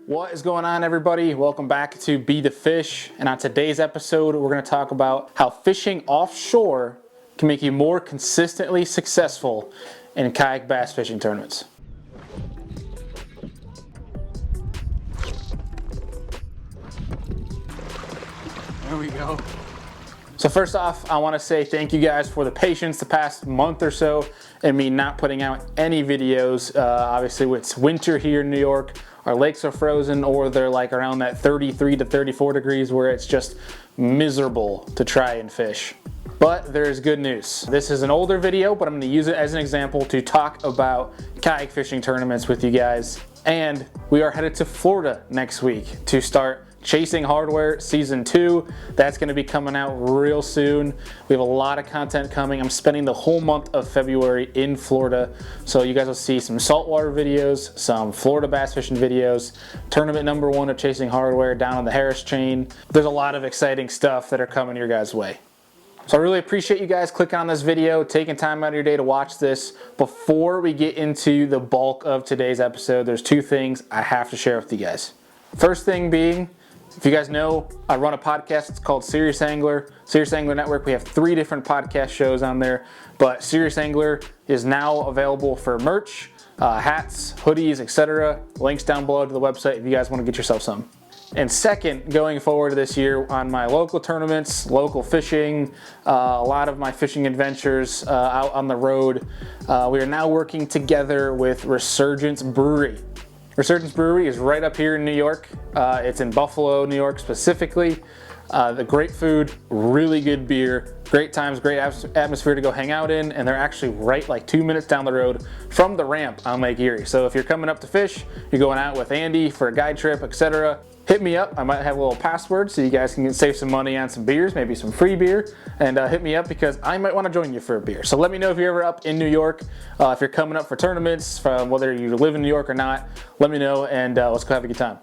What is going on, everybody? Welcome back to Be the Fish, and on today's episode we're going to talk about how fishing offshore can make you more consistently successful in kayak bass fishing tournaments. There we go. So first off, I want to say thank you guys for the patience the past month or so and me not putting out any videos. Obviously it's winter here in New York. Our lakes are frozen, or they're like around that 33 to 34 degrees where it's just miserable to try and fish. But there's good news. This is an older video, but I'm going to use it as an example to talk about kayak fishing tournaments with you guys. And we are headed to Florida next week to start Chasing Hardware Season 2. That's going to be coming out real soon. We have a lot of content coming. I'm spending the whole month of February in Florida, so you guys will see some saltwater videos, some Florida bass fishing videos, tournament number 1 of Chasing Hardware down on the Harris chain. There's a lot of exciting stuff that are coming your guys' way. So I really appreciate you guys clicking on this video, taking time out of your day to watch this. Before we get into the bulk of today's episode, there's 2 things I have to share with you guys. First thing being, if you guys know, I run a podcast. It's called Serious Angler. Serious Angler Network. We have 3 different podcast shows on there, but Serious Angler is now available for merch, hats, hoodies, etc. Links down below to the website if you guys want to get yourself some. And second, going forward this year on my local tournaments, local fishing, a lot of my fishing adventures out on the road, we are now working together with Resurgence Brewery. Resurgence Brewery is right up here in New York. It's in Buffalo, New York specifically. The great food, really good beer, great times, great atmosphere to go hang out in, and they're actually right like 2 minutes down the road from the ramp on Lake Erie. So if you're coming up to fish, you're going out with Andy for a guide trip, etc., hit me up. I might have a little password so you guys can save some money on some beers, maybe some free beer, and hit me up because I might want to join you for a beer. So let me know if you're ever up in New York, if you're coming up for tournaments, from whether you live in New York or not, let me know, and let's go have a good time.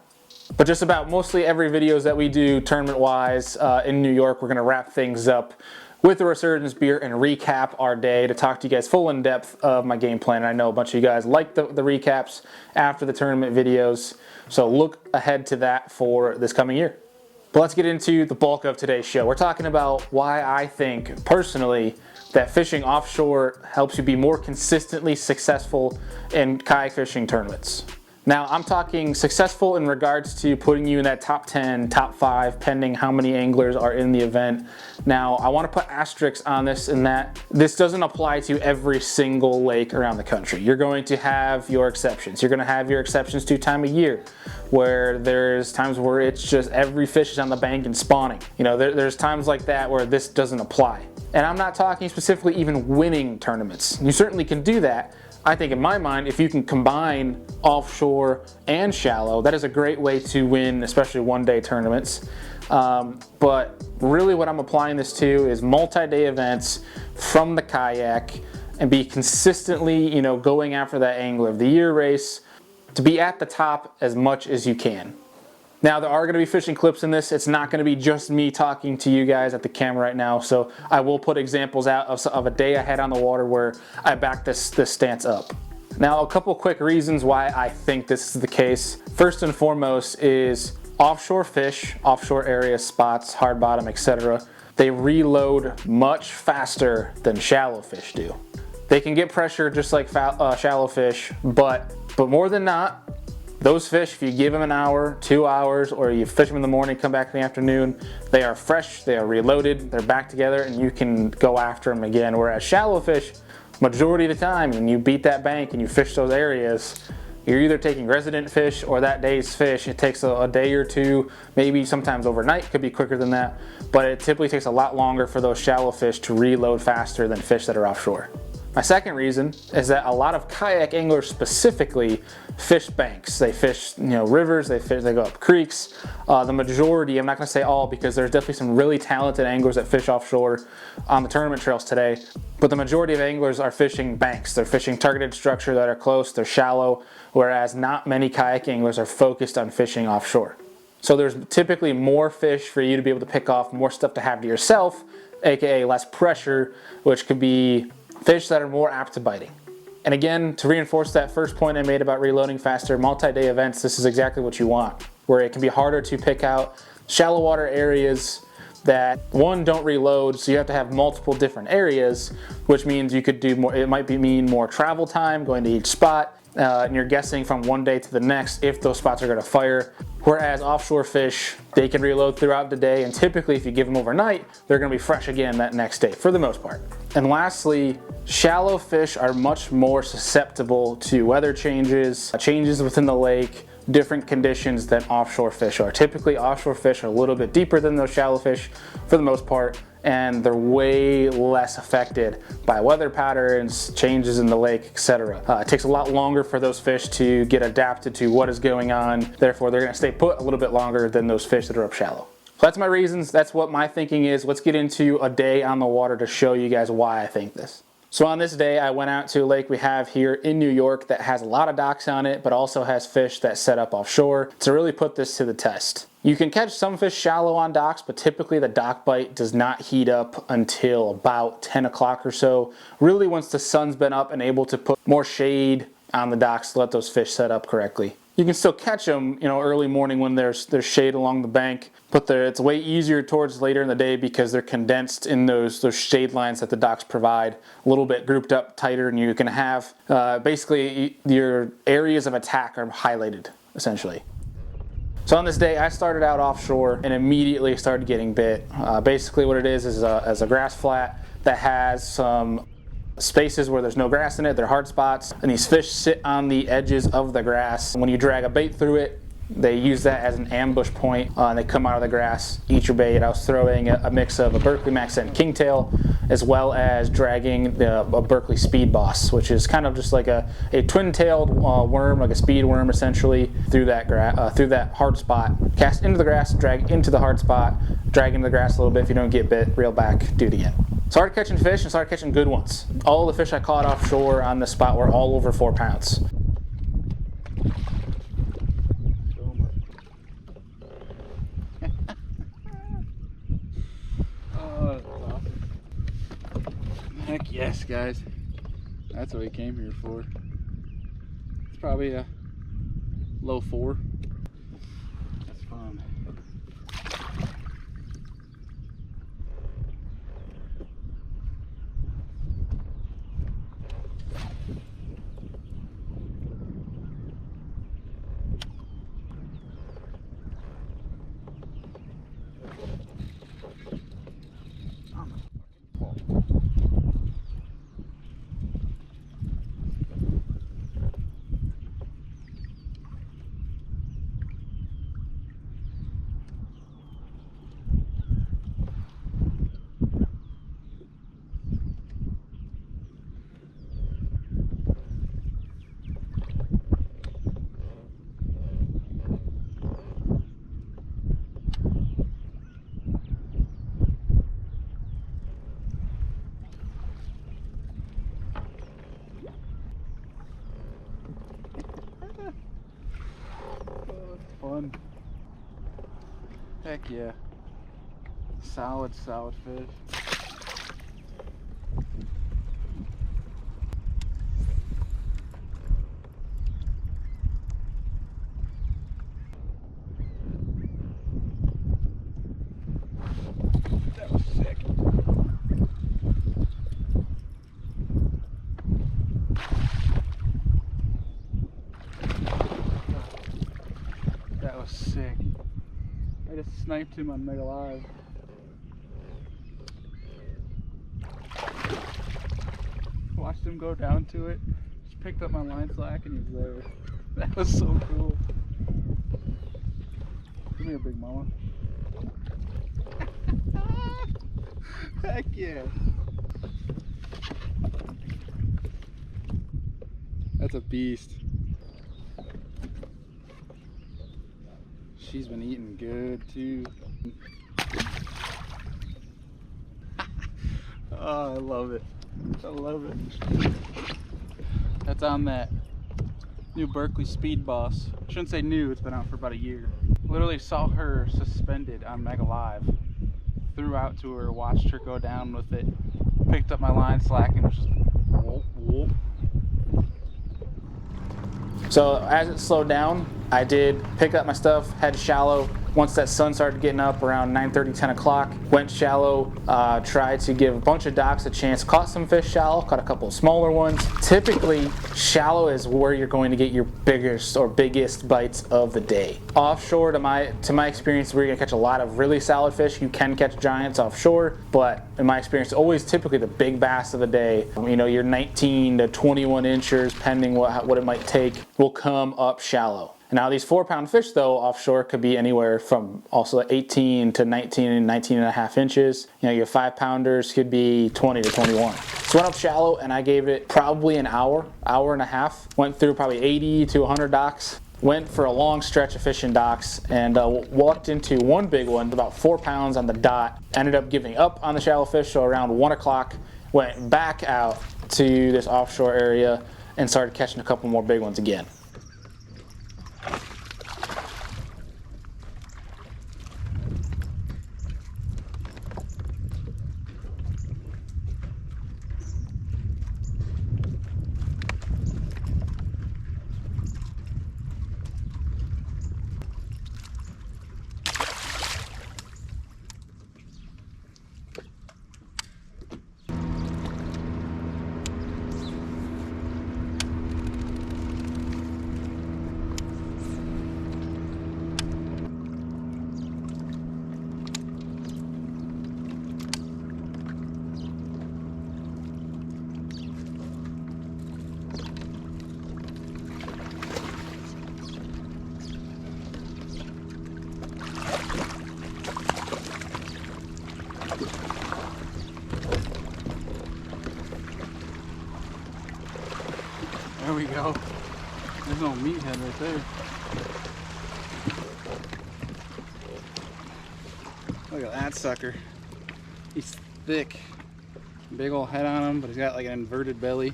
But just about mostly every videos that we do tournament-wise in New York, we're going to wrap things up with the Resurgence beer and recap our day to talk to you guys full in depth of my game plan. I know a bunch of you guys like the recaps after the tournament videos, so look ahead to that for this coming year. But let's get into the bulk of today's show. We're talking about why I think personally that fishing offshore helps you be more consistently successful in kayak fishing tournaments. Now, I'm talking successful in regards to putting you in that top 10, top 5, pending how many anglers are in the event. Now, I want to put asterisks on this in that this doesn't apply to every single lake around the country. You're going to have your exceptions. You're going to have your exceptions to time of year, where there's times where it's just every fish is on the bank and spawning. You know, there's times like that where this doesn't apply. And I'm not talking specifically even winning tournaments. You certainly can do that. I think in my mind, if you can combine offshore and shallow, that is a great way to win, especially one-day tournaments. But really what I'm applying this to is multi-day events from the kayak and be consistently, going after that Angler of the Year race to be at the top as much as you can. Now, there are going to be fishing clips in this. It's not going to be just me talking to you guys at the camera right now, so I will put examples out of a day I had on the water where I backed this stance up. Now, a couple quick reasons why I think this is the case. First and foremost is offshore fish, offshore area spots, hard bottom, etc. They reload much faster than shallow fish do. They can get pressure just like shallow fish, but more than not, those fish, if you give them an hour, 2 hours, or you fish them in the morning, come back in the afternoon, they are fresh, they are reloaded, they're back together, and you can go after them again. Whereas shallow fish, majority of the time, when you beat that bank and you fish those areas, you're either taking resident fish or that day's fish. It takes a day or two, maybe sometimes overnight, could be quicker than that, but it typically takes a lot longer for those shallow fish to reload faster than fish that are offshore. My second reason is that a lot of kayak anglers specifically fish banks. They fish, rivers, they go up creeks. The majority, I'm not gonna say all because there's definitely some really talented anglers that fish offshore on the tournament trails today, but the majority of anglers are fishing banks. They're fishing targeted structure that are close, they're shallow, whereas not many kayak anglers are focused on fishing offshore. So there's typically more fish for you to be able to pick off, more stuff to have to yourself, aka less pressure, which could be fish that are more apt to biting. And again, to reinforce that first point I made about reloading faster, multi-day events, this is exactly what you want, where it can be harder to pick out shallow water areas that, one, don't reload, so you have to have multiple different areas, which means you could do more, it might mean more travel time going to each spot, and you're guessing from one day to the next if those spots are going to fire. Whereas offshore fish, they can reload throughout the day, and typically if you give them overnight, they're going to be fresh again that next day for the most part. And lastly, shallow fish are much more susceptible to weather changes, changes within the lake, different conditions than offshore fish are. Typically offshore fish are a little bit deeper than those shallow fish for the most part, and they're way less affected by weather patterns, changes in the lake, etc. It takes a lot longer for those fish to get adapted to what is going on. Therefore, they're going to stay put a little bit longer than those fish that are up shallow. So that's my reasons. That's what my thinking is. Let's get into a day on the water to show you guys why I think this. So on this day, I went out to a lake we have here in New York that has a lot of docks on it, but also has fish that set up offshore to really put this to the test. You can catch some fish shallow on docks, but typically the dock bite does not heat up until about 10 o'clock or so. Really once the sun's been up and able to put more shade on the docks to let those fish set up correctly. You can still catch them, you know, early morning when there's shade along the bank, but it's way easier towards later in the day because they're condensed in those shade lines that the docks provide, a little bit grouped up tighter, and you can have basically your areas of attack are highlighted essentially. So on this day, I started out offshore and immediately started getting bit. Basically what it is a grass flat that has some spaces where there's no grass in it. They're hard spots, and these fish sit on the edges of the grass. When you drag a bait through it, they use that as an ambush point, and they come out of the grass, eat your bait. I was throwing a mix of a Berkley Max and Kingtail, as well as dragging a Berkley Speed Boss, which is kind of just like a twin-tailed worm, like a speed worm essentially, through that hard spot. Cast into the grass, drag into the hard spot, drag into the grass a little bit. If you don't get bit, reel back, do it again. Started catching fish and started catching good ones. All the fish I caught offshore on this spot were all over 4 pounds. Oh, that's awesome. Heck yes, guys. That's what we came here for. It's probably a low 4. That's fun. Fun. Heck yeah. Solid fish. That was sick. That was sick. I just sniped him on Mega Live. Watched him go down to it. Just picked up my line slack and he was there. That was so cool. Come here, big mama. Heck yeah. That's a beast. She's been eating good too. Oh, I love it. I love it. That's on that new Berkley Speed Boss. I shouldn't say new, it's been out for about a year. Literally saw her suspended on Mega Live. Threw out to her, watched her go down with it. Picked up my line slack and was just whoop, whoop. So as it slowed down, I did pick up my stuff, head shallow. Once that sun started getting up around 9:30, 10 o'clock, went shallow, tried to give a bunch of docks a chance, caught some fish shallow, caught a couple of smaller ones. Typically, shallow is where you're going to get your biggest bites of the day. Offshore, to my experience, where you're gonna catch a lot of really solid fish. You can catch giants offshore, but in my experience, always typically the big bass of the day, you know, your 19 to 21 inchers, depending what it might take, will come up shallow. Now these 4-pound fish though offshore could be anywhere from also 18 to 19 and 19 and a half inches. You know, your 5-pounders could be 20 to 21. So went up shallow and I gave it probably an hour and a half. Went through probably 80 to 100 docks. Went for a long stretch of fishing docks and walked into one big one, about 4 pounds on the dot. Ended up giving up on the shallow fish, so around 1 o'clock went back out to this offshore area and started catching a couple more big ones again. There we go. There's no meathead right there. Look at that sucker. He's thick. Big old head on him, but he's got like an inverted belly.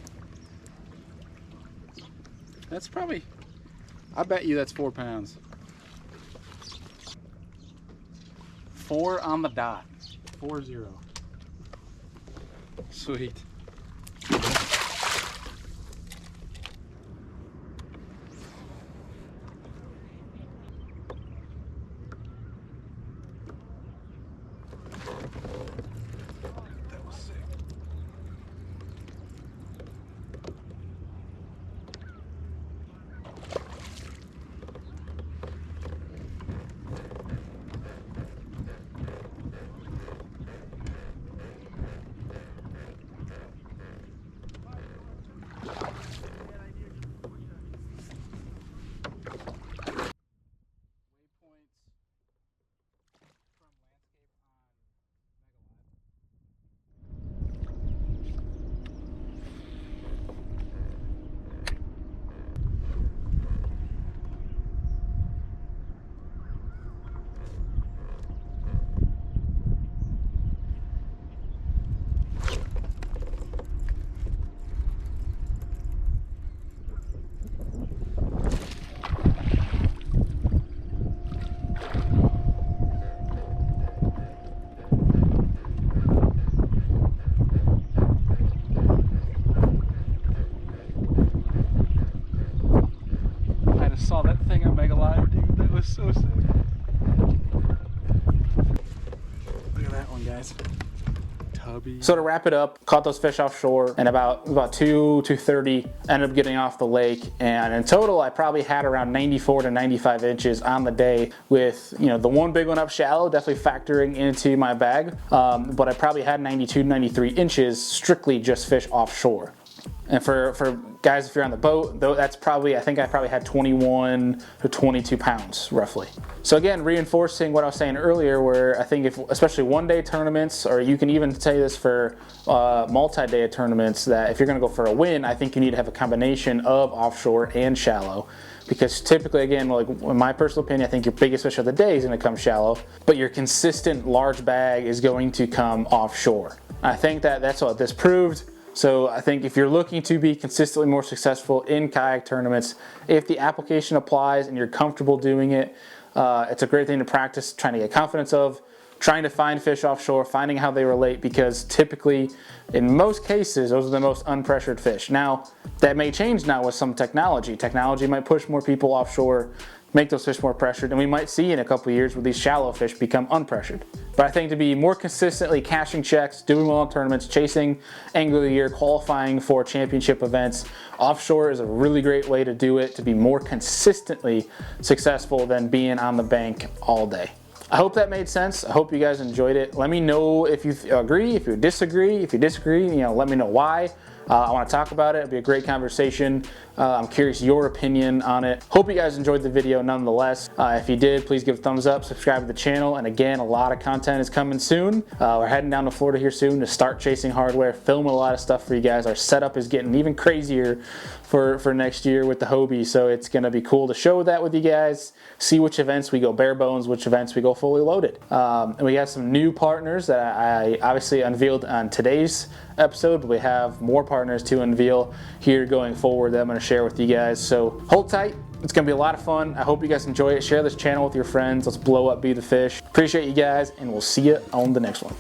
That's probably, I bet you that's 4 pounds. 4 on the dot. 4-0. Sweet. Saw that thing on Mega Live, dude. That was so sick. Look at that one, guys. Tubby. So to wrap it up, caught those fish offshore and about 2:30 ended up getting off the lake, and in total I probably had around 94 to 95 inches on the day, with, you know, the one big one up shallow definitely factoring into my bag, but I probably had 92 to 93 inches strictly just fish offshore. And for guys, if you're on the boat, though, that's probably, I think I probably had 21 to 22 pounds roughly. So again, reinforcing what I was saying earlier, where I think if, especially one-day tournaments, or you can even say this for multi-day tournaments, that if you're gonna go for a win, I think you need to have a combination of offshore and shallow. Because typically, again, like in my personal opinion, I think your biggest fish of the day is gonna come shallow, but your consistent large bag is going to come offshore. I think that that's what this proved. So I think if you're looking to be consistently more successful in kayak tournaments, if the application applies and you're comfortable doing it, it's a great thing to practice, trying to get confidence of. trying to find fish offshore, finding how they relate, because typically, in most cases, those are the most unpressured fish. Now, that may change now with some technology. Technology might push more people offshore, make those fish more pressured, and we might see in a couple of years where these shallow fish become unpressured. But I think to be more consistently cashing checks, doing well in tournaments, chasing Angler of the Year, qualifying for championship events, offshore is a really great way to do it, to be more consistently successful than being on the bank all day. I hope that made sense. I hope you guys enjoyed it. Let me know if you agree, if you disagree. If you disagree, let me know why. I want to talk about it. It'll be a great conversation. I'm curious your opinion on it. Hope you guys enjoyed the video nonetheless. If you did, please give a thumbs up, subscribe to the channel, and again, a lot of content is coming soon. We're heading down to Florida here soon to start chasing hardware, filming a lot of stuff for you guys. Our setup is getting even crazier for next year with the Hobie, so it's gonna be cool to show that with you guys, see which events we go bare bones, which events we go fully loaded. And we have some new partners that I obviously unveiled on today's episode, but we have more partners to unveil here going forward that I'm going to share with you guys. So hold tight. It's going to be a lot of fun. I hope you guys enjoy it. Share this channel with your friends. Let's blow up Be the Fish. Appreciate you guys, and we'll see you on the next one.